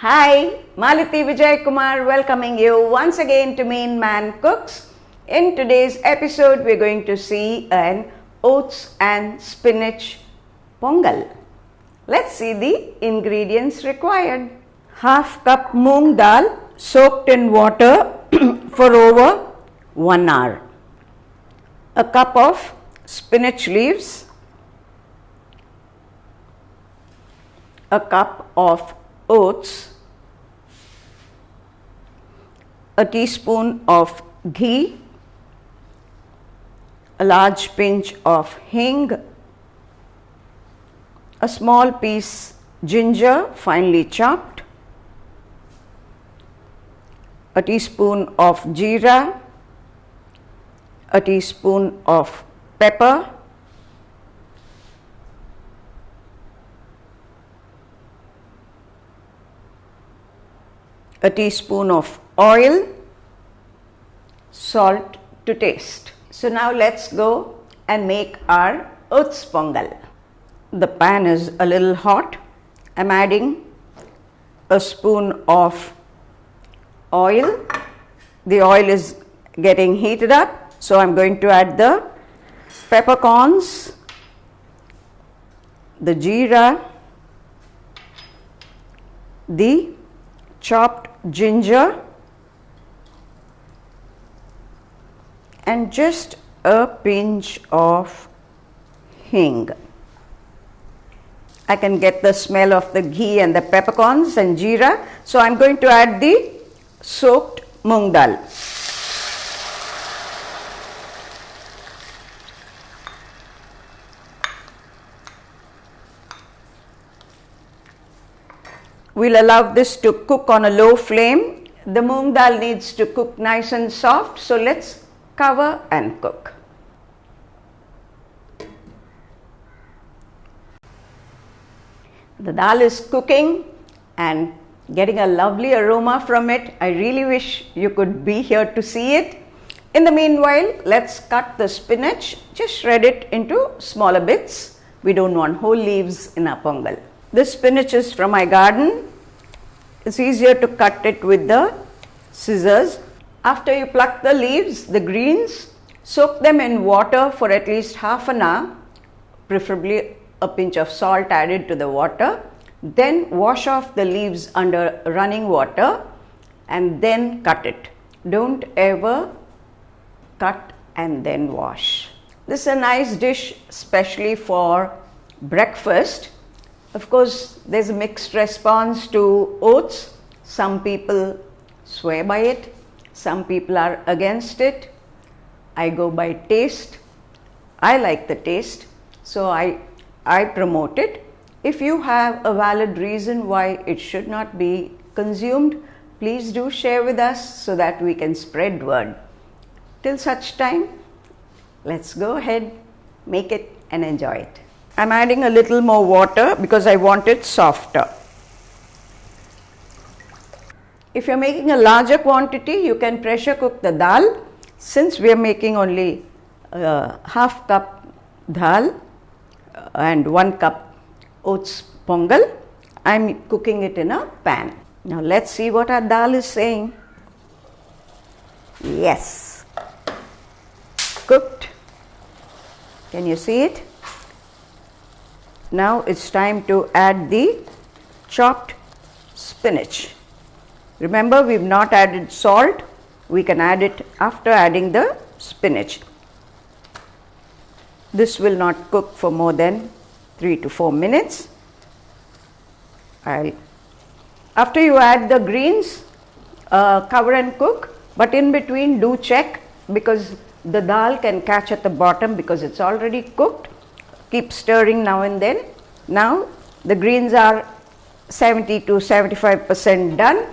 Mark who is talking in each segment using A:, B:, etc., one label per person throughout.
A: Hi, Malati Vijay Kumar welcoming you once again to Meen Man Cooks. In today's episode, we're going to see an oats and spinach pongal. Let's see the ingredients required. Half cup moong dal soaked in water for over 1 hour. A cup of spinach leaves. A cup of oats. A teaspoon of ghee, a large pinch of hing, a small piece ginger finely chopped, a teaspoon of jeera, a teaspoon of pepper, a teaspoon of oil, salt to taste. So now let's go and make our oats pongal. The pan is a little hot. I'm adding a spoon of oil. The oil is getting heated up, so I'm going to add the peppercorns, the jeera, the chopped ginger, and just a pinch of hing. I can get the smell of the ghee and the peppercorns and jeera, so I'm going to add the soaked moong dal. We'll allow this to cook on a low flame. The moong dal needs to cook nice and soft, so let's cover and cook. The dal is cooking and getting a lovely aroma from it. I really wish you could be here to see it. In the meanwhile, let's cut the spinach. Just shred it into smaller bits. We don't want whole leaves in our pongal. This spinach is from my garden. It's easier to cut it with the scissors. After you pluck the leaves, the greens, soak them in water for at least half an hour, preferably a pinch of salt added to the water. Then wash off the leaves under running water and then cut it. Don't ever cut and then wash. This is a nice dish, especially for breakfast. Of course, there's a mixed response to oats. Some people swear by it. Some people are against it. I go by taste. I like the taste, so I promote it. If you have a valid reason why it should not be consumed, please do share with us so that we can spread word. Till such time, let's go ahead, make it and enjoy it. I'm adding a little more water because I want it softer. If you're making a larger quantity, you can pressure cook the dal. Since we are making only half cup dal and 1 cup oats pongal, I'm cooking it in a pan. Now let's see what our dal is saying. Yes, cooked. Can you see it? Now it's time to add the chopped spinach. Remember, we've not added salt. We can add it after adding the spinach. This will not cook for more than 3 to 4 minutes. After you add the greens, cover and cook, but in between do check because the dal can catch at the bottom because it's already cooked. Keep stirring now and then. Now the greens are 70 to 75% done.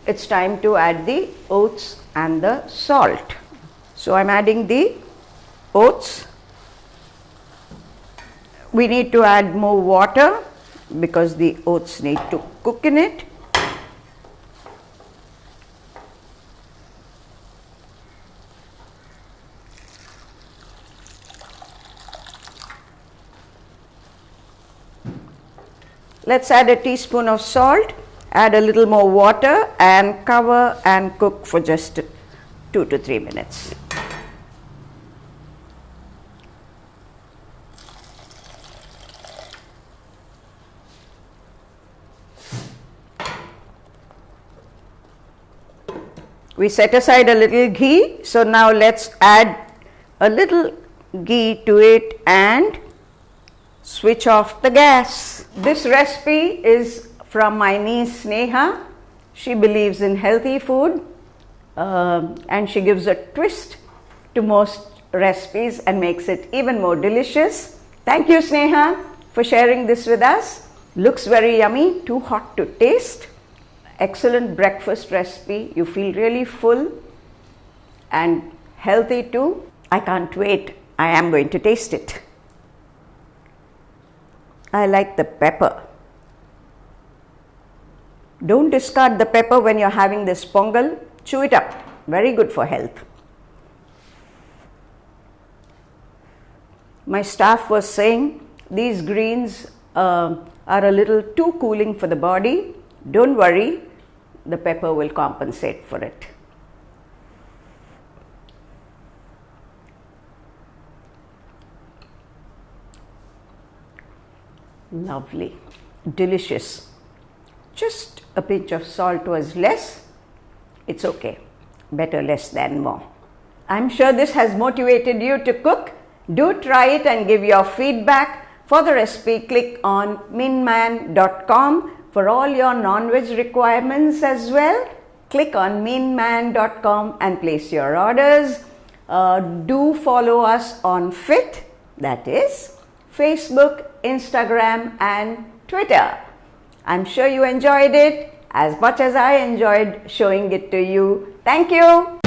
A: It's time to add the oats and the salt. So I'm adding the oats. We need to add more water because the oats need to cook in it. Let's add a teaspoon of salt add a little more water and cover and cook for just 2 to 3 minutes. We set aside a little ghee, so now let's add a little ghee to it and switch off the gas. This recipe is from my niece Sneha. She believes in healthy food and she gives a twist to most recipes and makes it even more delicious. Thank you, Sneha, for sharing this with us. Looks very yummy, too hot to taste. Excellent breakfast recipe. You feel really full and healthy too. I can't wait. I am going to taste it. I like the pepper. Don't discard the pepper when you're having this pongal. Chew it up. Very good for health. My staff was saying these greens are a little too cooling for the body. Don't worry, the pepper will compensate for it. Lovely, delicious. Just a pinch of salt was less. It's okay. Better less than more. I'm sure this has motivated you to cook. Do try it and give your feedback. For the recipe, click on meenman.com. For all your non-veg requirements as well, click on meenman.com and place your orders. Do follow us on FIT, that is Facebook, Instagram and Twitter. I'm sure you enjoyed it as much as I enjoyed showing it to you. Thank you.